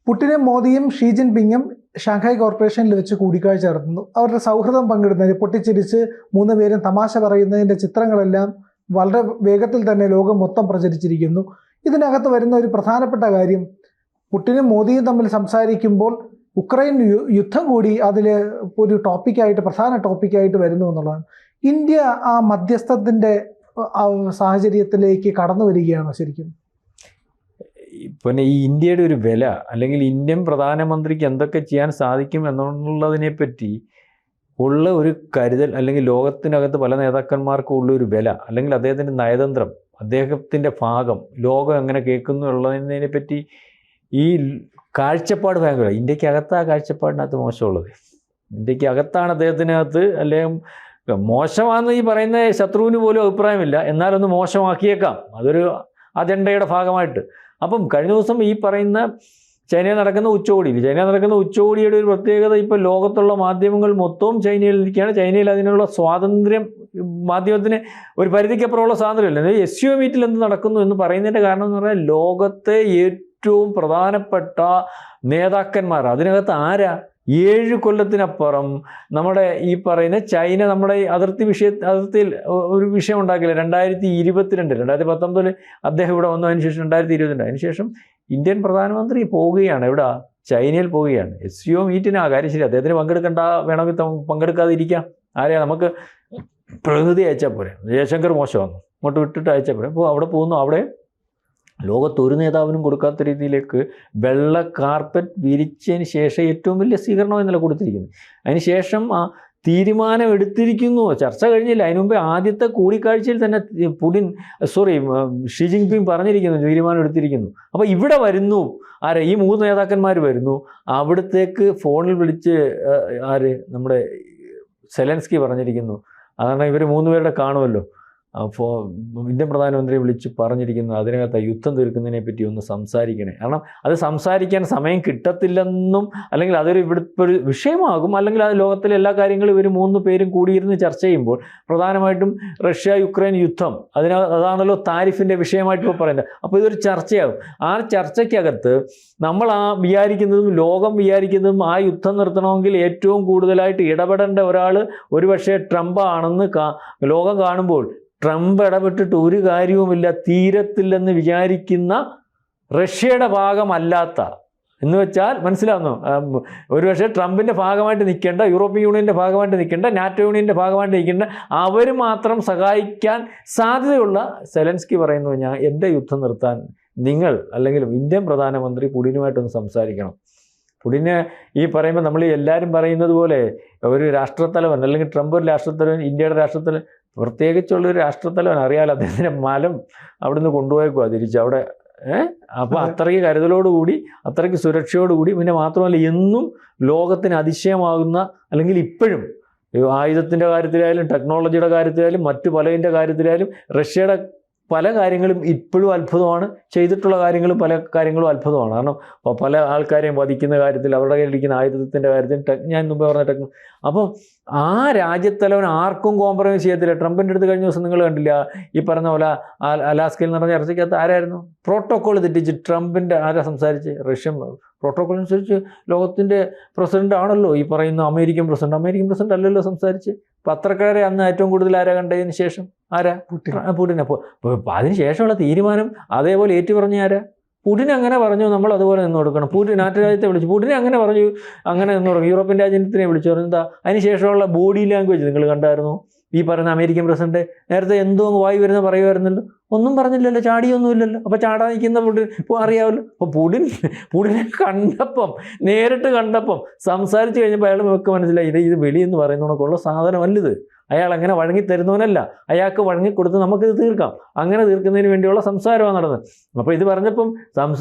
പുടിനും മോദിയും she ജിൻപിങ്ങും Shanghai കോർപ്പറേഷനിൽ വെച്ച് കൂടിക്കാഴ്ച നടത്തുന്നു. അവരുടെ സൗഹൃദം പങ്കിടുന്നതിന് പൊട്ടിച്ചിരിച്ച് മൂന്നുപേരും തമാശ പറയുന്നതിൻ്റെ ചിത്രങ്ങളെല്ലാം വളരെ വേഗത്തിൽ തന്നെ ലോകം മൊത്തം പ്രചരിച്ചിരിക്കുന്നു. ഇതിനകത്ത് വരുന്ന ഒരു പ്രധാനപ്പെട്ട കാര്യം, പുടിനും മോദിയും തമ്മിൽ സംസാരിക്കുമ്പോൾ ഉക്രൈൻ യുദ്ധം കൂടി അതിൽ ഒരു ടോപ്പിക്കായിട്ട്, പ്രധാന ടോപ്പിക്കായിട്ട് വരുന്നു എന്നുള്ളതാണ്. ഇന്ത്യ ആ മധ്യസ്ഥത്തിൻ്റെ സാഹചര്യത്തിലേക്ക് കടന്നു വരികയാണോ ശരിക്കും? പിന്നെ ഈ ഇന്ത്യയുടെ ഒരു വില, അല്ലെങ്കിൽ ഇന്ത്യൻ പ്രധാനമന്ത്രിക്ക് എന്തൊക്കെ ചെയ്യാൻ സാധിക്കും എന്നുള്ളതിനെപ്പറ്റി ഉള്ള ഒരു കരുതൽ, അല്ലെങ്കിൽ ലോകത്തിനകത്ത് പല നേതാക്കന്മാർക്കും ഉള്ള ഒരു വില, അല്ലെങ്കിൽ അദ്ദേഹത്തിൻ്റെ നയതന്ത്രം, അദ്ദേഹത്തിൻ്റെ ഭാഗം ലോകം എങ്ങനെ കേൾക്കുന്നു ഉള്ളതിനെ പറ്റി ഈ കാഴ്ചപ്പാട് ഭയങ്കര. ഇന്ത്യക്ക് അകത്ത് ആ കാഴ്ചപ്പാടിനകത്ത് മോശമുള്ളത്. ഇന്ത്യക്ക് അകത്താണ് അദ്ദേഹത്തിനകത്ത്, അല്ലെങ്കിൽ മോശമാണെന്ന് ഈ പറയുന്ന ശത്രുവിന് പോലും അഭിപ്രായമില്ല, എന്നാലൊന്ന് മോശമാക്കിയേക്കാം, അതൊരു അജണ്ടയുടെ ഭാഗമായിട്ട്. അപ്പം കഴിഞ്ഞ ദിവസം ഈ പറയുന്ന ചൈനയിൽ നടക്കുന്ന ഉച്ചകോടിയുടെ ഒരു പ്രത്യേകത, ഇപ്പോൾ ലോകത്തുള്ള മാധ്യമങ്ങൾ മൊത്തവും ചൈനയിൽ ഇരിക്കുകയാണ്. ചൈനയിൽ അതിനുള്ള സ്വാതന്ത്ര്യം, മാധ്യമത്തിന് ഒരു പരിധിക്കപ്പുറമുള്ള സ്വാതന്ത്ര്യമില്ല. SCO മീറ്റിൽ എന്ത് നടക്കുന്നു എന്ന് പറയുന്നതിൻ്റെ കാരണം എന്ന് പറഞ്ഞാൽ, ലോകത്തെ ഏറ്റവും പ്രധാനപ്പെട്ട നേതാക്കന്മാർ അതിനകത്ത് ആരാ? 7 കൊല്ലത്തിനപ്പുറം നമ്മുടെ ഈ പറയുന്ന ചൈന നമ്മുടെ ഈ അതിർത്തിയിൽ ഒരു വിഷയം ഉണ്ടാക്കില്ല. 2022, 2019 അദ്ദേഹം ഇവിടെ വന്നതിന് ശേഷം 2022 അതിനുശേഷം ഇന്ത്യൻ പ്രധാനമന്ത്രി പോവുകയാണ്. എവിടെ? ചൈനയിൽ പോവുകയാണ്. SCO മീറ്റിന്. ആ കാര്യം ശരി, അദ്ദേഹത്തിന് പങ്കെടുക്കേണ്ട, വേണമെങ്കിൽ പങ്കെടുക്കാതെ ഇരിക്കാം. ആരെയാ? നമുക്ക് പ്രതിനിധി അയച്ചാൽ പോരെ. ജയശങ്കർ മോശമാകുന്നു, അങ്ങോട്ട് വിട്ടിട്ട് അയച്ചാൽ പോരെ. അപ്പോൾ അവിടെ പോകുന്നു. അവിടെ ലോകത്തൊരു നേതാവിനും കൊടുക്കാത്ത രീതിയിലേക്ക് വെള്ള കാർപ്പറ്റ് വിരിച്ചതിന് ശേഷം ഏറ്റവും വലിയ സ്വീകരണം ഇന്നലെ കൊടുത്തിരിക്കുന്നു. അതിന് ശേഷം ആ തീരുമാനം എടുത്തിരിക്കുന്നു. ചർച്ച കഴിഞ്ഞില്ല, അതിനു മുമ്പേ ആദ്യത്തെ കൂടിക്കാഴ്ചയിൽ തന്നെ ഷീ ജിൻപിങ് പറഞ്ഞിരിക്കുന്നു, തീരുമാനം എടുത്തിരിക്കുന്നു. അപ്പോൾ ഇവിടെ വരുന്നു ആരെ? ഈ 3 നേതാക്കന്മാർ വരുന്നു. അവിടത്തേക്ക് ഫോണിൽ വിളിച്ച് നമ്മുടെ സെലൻസ്കി പറഞ്ഞിരിക്കുന്നു. അതാണ് ഇവർ 3 പേരുടെ കാണുമല്ലോ. അപ്പോൾ ഇന്ത്യൻ പ്രധാനമന്ത്രി വിളിച്ച് പറഞ്ഞിരിക്കുന്നു, അതിനകത്ത് യുദ്ധം തീർക്കുന്നതിനെ പറ്റി ഒന്ന് സംസാരിക്കണേ. കാരണം അത് സംസാരിക്കാൻ സമയം കിട്ടത്തില്ലെന്നും, അല്ലെങ്കിൽ അതൊരു ഇവിടുത്തെ ഒരു വിഷയമാകും, അല്ലെങ്കിൽ അത് ലോകത്തിലെ എല്ലാ കാര്യങ്ങളും ഇവർ 3 പേരും കൂടിയിരുന്ന് ചർച്ച ചെയ്യുമ്പോൾ പ്രധാനമായിട്ടും യുക്രൈൻ യുദ്ധം, അതാണല്ലോ താരിഫിൻ്റെ വിഷയമായിട്ട് ഇപ്പോൾ പറയുന്നത്. അപ്പോൾ ഇതൊരു ചർച്ചയാകും. ആ ചർച്ചയ്ക്കകത്ത് നമ്മൾ വിചാരിക്കുന്നതും ലോകം വിചാരിക്കുന്നതും, ആ യുദ്ധം നിർത്തണമെങ്കിൽ ഏറ്റവും കൂടുതലായിട്ട് ഇടപെടേണ്ട ഒരാൾ ഒരുപക്ഷെ ട്രംപ് ആണെന്ന് ലോകം കാണുമ്പോൾ, ട്രംപ് ഇടപെട്ടിട്ട് ഒരു കാര്യവുമില്ല, തീരത്തില്ലെന്ന് വിചാരിക്കുന്ന റഷ്യയുടെ ഭാഗമല്ലാത്ത, എന്ന് വെച്ചാൽ മനസ്സിലാവുന്നു, ഒരുപക്ഷെ ട്രംപിൻ്റെ ഭാഗമായിട്ട് നിൽക്കേണ്ട, യൂറോപ്യൻ യൂണിയൻ്റെ ഭാഗമായിട്ട് നിൽക്കേണ്ട, നാറ്റോ യൂണിയൻ്റെ ഭാഗമായിട്ട് നിൽക്കേണ്ട, അവർ മാത്രം സഹായിക്കാൻ സാധ്യതയുള്ള സെലൻസ്കി പറയുന്നു, എൻ്റെ യുദ്ധം നിർത്താൻ നിങ്ങൾ, അല്ലെങ്കിൽ ഇന്ത്യൻ പ്രധാനമന്ത്രി പുടിനുമായിട്ടൊന്ന് സംസാരിക്കണം. പുടിന് ഈ പറയുമ്പോൾ നമ്മൾ എല്ലാവരും പറയുന്നത് പോലെ ഒരു രാഷ്ട്രത്തലവൻ, അല്ലെങ്കിൽ ട്രംപ് ഒരു രാഷ്ട്രത്തലവൻ, ഇന്ത്യയുടെ രാഷ്ട്രത്തലവൻ, പ്രത്യേകിച്ചുള്ളൊരു രാഷ്ട്രത്തലവൻ, അറിയാലോ അദ്ദേഹത്തിൻ്റെ മലം അവിടുന്ന് കൊണ്ടുപോയേക്കുക തിരിച്ച് അവിടെ. അപ്പോൾ അത്രയ്ക്ക് കരുതലോടുകൂടി, അത്രയ്ക്ക് സുരക്ഷയോടുകൂടി, പിന്നെ മാത്രമല്ല എന്നും ലോകത്തിന് അതിശയമാകുന്ന, അല്ലെങ്കിൽ ഇപ്പോഴും ആയുധത്തിൻ്റെ കാര്യത്തിലായാലും ടെക്നോളജിയുടെ കാര്യത്തിലായാലും മറ്റു പലതിൻ്റെ കാര്യത്തിലായാലും റഷ്യയുടെ പല കാര്യങ്ങളും ഇപ്പോഴും അത്ഭുതമാണ്. ചെയ്തിട്ടുള്ള കാര്യങ്ങളും പല കാര്യങ്ങളും അത്ഭുതമാണ്. കാരണം പല ആൾക്കാരെയും വധിക്കുന്ന കാര്യത്തിൽ, അവരുടെ കയ്യിലിരിക്കുന്ന ആയുധത്തിൻ്റെ കാര്യത്തിൽ, ഞാൻ മുമ്പ് പറഞ്ഞ അപ്പം ആ രാജ്യത്തലവൻ ആർക്കും കോംപ്രമൈസ് ചെയ്യത്തില്ല. ട്രംപിൻ്റെ അടുത്ത് കഴിഞ്ഞ ദിവസം നിങ്ങൾ കണ്ടില്ല, ഈ പറഞ്ഞ പോലെ അലാസ്കയിൽ നടന്ന ചർച്ചയ്ക്കകത്ത് ആരായിരുന്നു? പ്രോട്ടോക്കോൾ തെറ്റിച്ച് ട്രംപിൻ്റെ ആരാ സംസാരിച്ച്? റഷ്യൻ പ്രോട്ടോക്കോൾ അനുസരിച്ച് ലോകത്തിൻ്റെ പ്രസിഡന്റ് ആണല്ലോ ഈ പറയുന്ന അമേരിക്കൻ പ്രസിഡന്റ് അല്ലല്ലോ സംസാരിച്ച്. പത്രക്കാരെ അന്ന് ഏറ്റവും കൂടുതൽ ആരാ കണ്ടതിന് ശേഷം? ആരാ? പുടിൻ. അപ്പോൾ അതിന് ശേഷമുള്ള തീരുമാനം അതേപോലെ ഏറ്റുപറഞ്ഞ ആരാ? പുടിൻ അങ്ങനെ പറഞ്ഞു, നമ്മൾ അതുപോലെ നിന്ന് കൊടുക്കണം. പുടിൻ നാട്ടുരാജ്യത്തെ വിളിച്ചു, പുടിനെ അങ്ങനെ പറഞ്ഞു, അങ്ങനെ നിന്ന് കൊടുക്കും. യൂറോപ്യൻ രാജ്യത്തിനെ വിളിച്ചു പറഞ്ഞു. എന്താ അതിന് ശേഷമുള്ള ബോഡി ലാംഗ്വേജ് നിങ്ങൾ കണ്ടായിരുന്നു? ഈ പറയുന്ന അമേരിക്കൻ പ്രസിഡന്റ് നേരത്തെ എന്തോ വായി വരുന്ന പറയുമായിരുന്നല്ലോ, ഒന്നും പറഞ്ഞില്ലല്ലോ, ചാടിയൊന്നുമില്ലല്ലോ. അപ്പോൾ ചാടാൻ നിൽക്കുന്ന പുടിൻ ഇപ്പോൾ അറിയാമല്ലോ. അപ്പോൾ പുടിനെ കണ്ടപ്പം, നേരിട്ട് കണ്ടപ്പം, സംസാരിച്ച് കഴിഞ്ഞപ്പോൾ അയാൾ നമുക്ക് മനസ്സിലായി, ഇത് വെളിയെന്ന് പറയുന്നതൊക്കെയുള്ള സാധനമല്ലിത്. അയാൾ അങ്ങനെ വഴങ്ങി തരുന്നവനല്ല, അയാൾക്ക് വഴങ്ങിക്കൊടുത്ത് നമുക്കിത് തീർക്കാം. അങ്ങനെ തീർക്കുന്നതിന് വേണ്ടിയുള്ള സംസാരമാണ് നടന്നത്. അപ്പോൾ ഇത് പറഞ്ഞപ്പം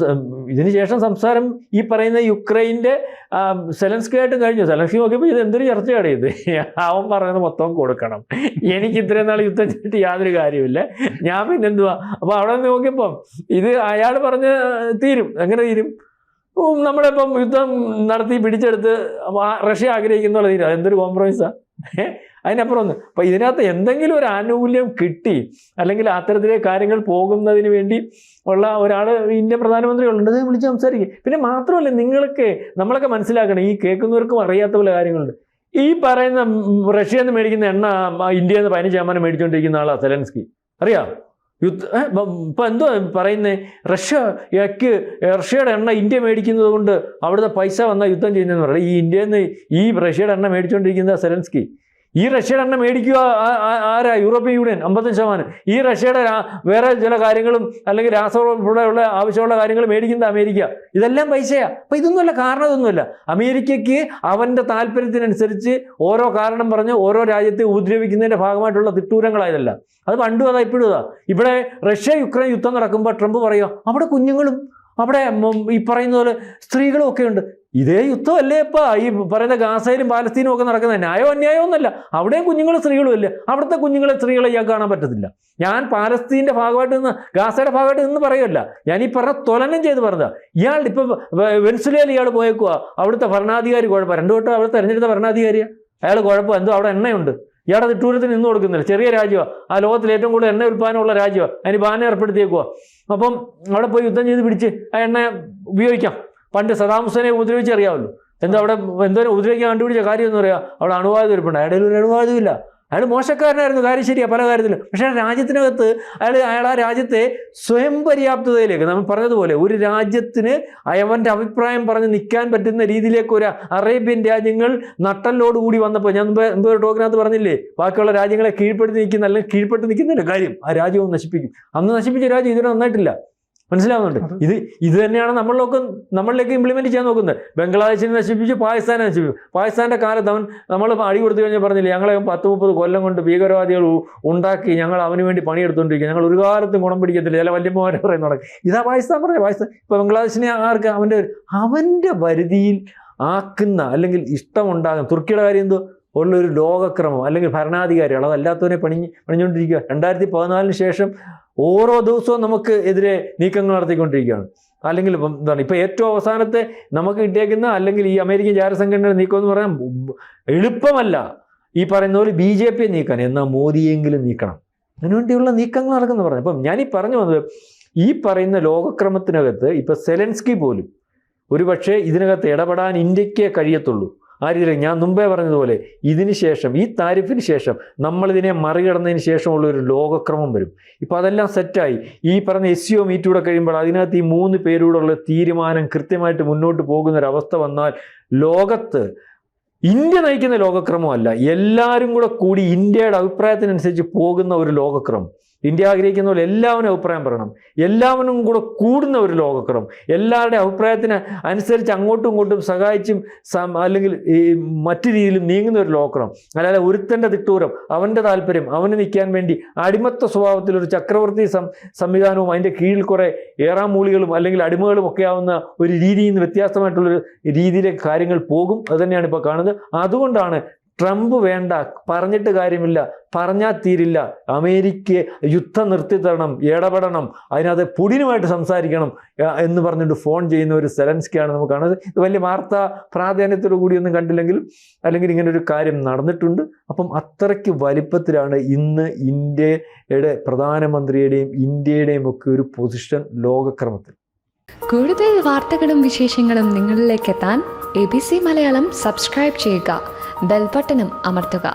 ഇതിന് ശേഷം സംസാരം ഈ പറയുന്ന യുക്രൈൻ്റെ സെലൻസ്കിയായിട്ട് കഴിഞ്ഞു. സെലൻസ്കി നോക്കിയപ്പോൾ ഇത് എന്തൊരു ചർച്ചയാണ് ഇത്, അവൻ പറയുന്നത് മൊത്തം കൊടുക്കണം, എനിക്ക് ഇത്രയും നാൾ യുദ്ധം ചെയ്തിട്ട് യാതൊരു കാര്യമില്ല, ഞാൻ പിന്നെന്തുവാ. അപ്പോൾ അവിടെ നോക്കിയപ്പം ഇത് അയാൾ പറഞ്ഞ് തീരും. എങ്ങനെ തീരും? നമ്മളിപ്പം യുദ്ധം നടത്തി പിടിച്ചെടുത്ത് റഷ്യ ആഗ്രഹിക്കുന്ന പോലെ തീരും. അതെന്തൊരു കോംപ്രമൈസാണ്. അതിനപ്പുറം ഒന്ന്. അപ്പം ഇതിനകത്ത് എന്തെങ്കിലും ഒരു ആനുകൂല്യം കിട്ടി അല്ലെങ്കിൽ അത്തരത്തിലെ കാര്യങ്ങൾ പോകുന്നതിന് വേണ്ടി ഉള്ള ഒരാൾ ഇന്ത്യൻ പ്രധാനമന്ത്രി ഉള്ളത് വിളിച്ച് സംസാരിക്കും. പിന്നെ മാത്രമല്ല, നമ്മളൊക്കെ മനസ്സിലാക്കണം, ഈ കേൾക്കുന്നവർക്കും അറിയാത്ത പല കാര്യങ്ങളുണ്ട്. ഈ പറയുന്ന റഷ്യയിൽ നിന്ന് മേടിക്കുന്ന എണ്ണ ഇന്ത്യയിൽ നിന്ന് 15% മേടിച്ചുകൊണ്ടിരിക്കുന്ന ആളാണ് സെലൻസ്കി. അറിയാം? ഇപ്പം എന്തോ പറയുന്നത്, റഷ്യയുടെ എണ്ണ ഇന്ത്യ മേടിക്കുന്നത് കൊണ്ട് അവിടുത്തെ പൈസ വന്നാൽ യുദ്ധം ചെയ്യുന്നതെന്ന് പറയുന്നത്. ഈ ഇന്ത്യയിൽ നിന്ന് ഈ റഷ്യയുടെ എണ്ണ മേടിച്ചുകൊണ്ടിരിക്കുന്ന സെലൻസ്കി. ഈ റഷ്യയുടെ എണ്ണ മേടിക്കുക ആരാ? European union 55%. ഈ റഷ്യയുടെ വേറെ ചില കാര്യങ്ങളും അല്ലെങ്കിൽ രാസവളമുള്ള ആവശ്യമുള്ള കാര്യങ്ങൾ മേടിക്കുന്നത് അമേരിക്ക. ഇതെല്ലാം പൈസയാണ്. അപ്പം ഇതൊന്നുമല്ല, കാരണം ഇതൊന്നുമല്ല. അമേരിക്കയ്ക്ക് അവൻ്റെ താല്പര്യത്തിനനുസരിച്ച് ഓരോ കാരണം പറഞ്ഞ് ഓരോ രാജ്യത്തെ ഉപദ്രവിക്കുന്നതിൻ്റെ ഭാഗമായിട്ടുള്ള തിട്ടൂരങ്ങളായതല്ല. അത് പണ്ടും അതാ ഇപ്പോഴും അതാ. ഇവിടെ യുക്രൈൻ യുദ്ധം നടക്കുമ്പോൾ ട്രംപ് പറയുക അവിടെ കുഞ്ഞുങ്ങളും അവിടെ ഈ പറയുന്ന പോലെ സ്ത്രീകളും ഒക്കെ ഉണ്ട്. ഇതേ യുദ്ധമല്ലേ ഇപ്പം ഈ പറയുന്ന ഗാസയിലും പാലസ്തീനും ഒക്കെ നടക്കുന്നത്? ന്യായമോ അന്യായമോ ഒന്നല്ല. അവിടെയും കുഞ്ഞുങ്ങളും സ്ത്രീകളും അല്ലേ? അവിടുത്തെ സ്ത്രീകളെ ഇയാൾ കാണാൻ പറ്റത്തില്ല. ഞാൻ പാലസ്തീൻ്റെ ഭാഗമായിട്ട് നിന്ന് ഗാസയുടെ ഭാഗമായിട്ട് നിന്ന് പറയുമല്ല, ഞാൻ ഈ പറഞ്ഞ തുലനം ചെയ്ത് പറഞ്ഞതാ. ഇപ്പം വെൻസുലയിൽ ഇയാൾ പോയേക്കുക, അവിടുത്തെ ഭരണാധികാരി കുഴപ്പം. 2 വട്ടം അവിടെ തെരഞ്ഞെടുത്ത ഭരണാധികാരിയാണ് അയാൾ. കുഴപ്പം എന്തോ, അവിടെ എണ്ണയുണ്ട്. ഇയാളുടെ തിട്ടൂരത്തിന് നിന്ന് കൊടുക്കുന്നില്ല. ചെറിയ രാജ്യമാണ്, ആ ലോകത്തിൽ ഏറ്റവും കൂടുതൽ എണ്ണ ഉൽപ്പാദനമുള്ള രാജ്യമാണ്. അതിന് ബാൻ ഏർപ്പെടുത്തിയേക്കുക. അപ്പം അവിടെ പോയി യുദ്ധം ചെയ്ത് പിടിച്ച് ആ എണ്ണ ഉപയോഗിക്കാം. പണ്ട് സദാം ഹുസൈനെ ഉപദ്രവിച്ചറിയാമല്ലോ. എന്താ അവിടെ എന്തോരം ഉപദ്രവിക്കാൻ കണ്ടുപിടിച്ച കാര്യം എന്ന് പറയാം, അവിടെ അണുവായുധം ഇരിപ്പുണ്ട്. അയാളുടെ ഒരു അണുവായുധമില്ല. അയാൾ മോശക്കാരനായിരുന്നു, കാര്യം ശരിയാണ് പല കാര്യത്തിലും. പക്ഷേ രാജ്യത്തിനകത്ത് അയാൾ ആ രാജ്യത്തെ സ്വയം പര്യാപ്തതയിലേക്ക്, നമ്മൾ പറഞ്ഞതുപോലെ ഒരു രാജ്യത്തിന് അവൻ്റെ അഭിപ്രായം പറഞ്ഞ് നിൽക്കാൻ പറ്റുന്ന രീതിയിലേക്ക് ഒരു അറേബ്യൻ രാജ്യങ്ങൾ നട്ടലോടുകൂടി വന്നപ്പോൾ, ഞാൻ മുമ്പ് ഒരു ടോക്കിനകത്ത് പറഞ്ഞില്ലേ, ബാക്കിയുള്ള രാജ്യങ്ങളെ കീഴ്പ്പെടുത്തി നിൽക്കുന്ന അല്ലെങ്കിൽ കീഴ്പ്പെട്ട് നിൽക്കുന്നതിൻ്റെ കാര്യം ആ രാജ്യവും നശിപ്പിക്കും. അന്ന് നശിപ്പിച്ച രാജ്യം ഇതുവരെ നന്നായിട്ടില്ല. മനസ്സിലാവുന്നുണ്ട്? ഇത് തന്നെയാണ് നമ്മളിലേക്ക് ഇംപ്ലിമെൻറ്റ് ചെയ്യാൻ നോക്കുന്നത്. ബംഗ്ലാദേശിനെ നശിപ്പിച്ചു, പാകിസ്ഥാനെ നശിപ്പിച്ചു. പാകിസ്ഥാൻ്റെ കാലത്ത് നമ്മൾ അടി കൊടുത്തു കഴിഞ്ഞാൽ പറഞ്ഞില്ലേ, ഞങ്ങളെ 10-30 കൊല്ലം കൊണ്ട് ഭീകരവാദികൾ ഉണ്ടാക്കി ഞങ്ങൾ അവന് വേണ്ടി പണിയെടുത്തുകൊണ്ടിരിക്കുക, ഞങ്ങൾ ഒരു കാലത്തും ഗുണം പിടിക്കത്തില്ല, ചില വല്യമ്മമാരെ പറയുന്നത്. ഇതാ പാകിസ്ഥാൻ പറയാം. പാകിസ്ഥാൻ ഇപ്പോൾ ബംഗ്ലാദേശിനെ ആർക്ക് അവൻ്റെ പരിധിയിൽ ആക്കുന്ന അല്ലെങ്കിൽ ഇഷ്ടമുണ്ടാകും. തുർക്കിയുടെ കാര്യം എന്തോ ഉള്ളൊരു ലോകക്രമം അല്ലെങ്കിൽ ഭരണാധികാരികൾ അതല്ലാത്തവനെ പണിഞ്ഞുകൊണ്ടിരിക്കുക. 2014 ശേഷം ഓരോ ദിവസവും നമുക്ക് എതിരെ നീക്കങ്ങൾ നടത്തിക്കൊണ്ടിരിക്കുകയാണ്. അല്ലെങ്കിൽ ഇപ്പോൾ ഏറ്റവും അവസാനത്തെ നമുക്ക് കിട്ടിയേക്കുന്ന അല്ലെങ്കിൽ ഈ അമേരിക്കൻ ചാരസംഘടനയുടെ നീക്കം എന്ന് പറയാൻ എളുപ്പമല്ല. ഈ പറയുന്ന പോലെ BJP നീക്കാൻ, എന്നാൽ മോദിയെങ്കിലും നീക്കണം. അതിനുവേണ്ടിയുള്ള നീക്കങ്ങൾ നടക്കുന്നു പറഞ്ഞു. അപ്പം ഞാനീ പറഞ്ഞു വന്നത്, ഈ പറയുന്ന ലോകക്രമത്തിനകത്ത് ഇപ്പോൾ സെലൻസ്കി പോലും ഒരുപക്ഷെ ഇതിനകത്ത് ഇടപെടാൻ ഇന്ത്യക്കേ കഴിയത്തുള്ളൂ. ആ രീതിയിൽ ഞാൻ മുമ്പേ പറഞ്ഞതുപോലെ ഇതിന് ശേഷം, ഈ താരിഫിന് ശേഷം നമ്മളിതിനെ മറികടന്നതിന് ശേഷമുള്ള ഒരു ലോകക്രമം വരും. ഇപ്പോൾ അതെല്ലാം സെറ്റായി. ഈ പറഞ്ഞ SCO മീറ്റൂടെ കഴിയുമ്പോൾ അതിനകത്ത് ഈ 3 പേരൂടെയുള്ള തീരുമാനം കൃത്യമായിട്ട് മുന്നോട്ട് പോകുന്നൊരവസ്ഥ വന്നാൽ ലോകത്ത് ഇന്ത്യ നയിക്കുന്ന ലോകക്രമമല്ല, എല്ലാവരും കൂടി ഇന്ത്യയുടെ അഭിപ്രായത്തിനനുസരിച്ച് പോകുന്ന ഒരു ലോകക്രമം. ഇന്ത്യ ആഗ്രഹിക്കുന്ന പോലെ എല്ലാവരും അഭിപ്രായം പറയണം, എല്ലാവരും കൂടെ കൂടുന്ന ഒരു ലോകക്രമം, എല്ലാവരുടെ അഭിപ്രായത്തിന് അനുസരിച്ച് അങ്ങോട്ടും ഇങ്ങോട്ടും സഹായിച്ചും അല്ലെങ്കിൽ ഈ മറ്റു രീതിയിലും നീങ്ങുന്ന ഒരു ലോകക്രമം. അല്ലാതെ ഒരുത്തൻ്റെ തിട്ടൂരം, അവൻ്റെ താല്പര്യം, അവന് നിൽക്കാൻ വേണ്ടി അടിമത്ത സ്വഭാവത്തിലൊരു ചക്രവർത്തി സംവിധാനവും അതിൻ്റെ കീഴിൽ കുറേ ഏറാമൂലികളും അല്ലെങ്കിൽ അടിമകളും ഒക്കെ ആവുന്ന ഒരു രീതിയിൽ നിന്ന് വ്യത്യാസമായിട്ടുള്ളൊരു രീതിയിലേക്ക് കാര്യങ്ങൾ പോകും. അതുതന്നെയാണ് ഇപ്പോൾ കാണുന്നത്. അതുകൊണ്ടാണ് ട്രംപ് വേണ്ട, പറഞ്ഞിട്ട് കാര്യമില്ല, പറഞ്ഞാൽ തീരില്ല, അമേരിക്കയെ യുദ്ധം നിർത്തിത്തരണം, ഇടപെടണം, അതിനകത്ത് പുടിനുമായിട്ട് സംസാരിക്കണം എന്ന് പറഞ്ഞിട്ട് ഫോൺ ചെയ്യുന്ന ഒരു സെലൻസ്കിയാണ് നമുക്ക് കാണുന്നത്. ഇത് വലിയ വാർത്താ പ്രാധാന്യത്തോടു കൂടിയൊന്നും കണ്ടില്ലെങ്കിലും അല്ലെങ്കിൽ ഇങ്ങനെ ഒരു കാര്യം നടന്നിട്ടുണ്ട്. അപ്പം അത്രയ്ക്ക് വലിപ്പത്തിലാണ് ഇന്ന് ഇന്ത്യയുടെ പ്രധാനമന്ത്രിയുടെയും ഇന്ത്യയുടെയും ഒക്കെ ഒരു പൊസിഷൻ ലോകക്രമത്തിൽ. കൂടുതൽ വാർത്തകളും വിശേഷങ്ങളും നിങ്ങളിലേക്ക് എത്താൻ ABC മലയാളം സബ്സ്ക്രൈബ് ചെയ്യുക, ബെൽ ബട്ടണും അമർത്തുക.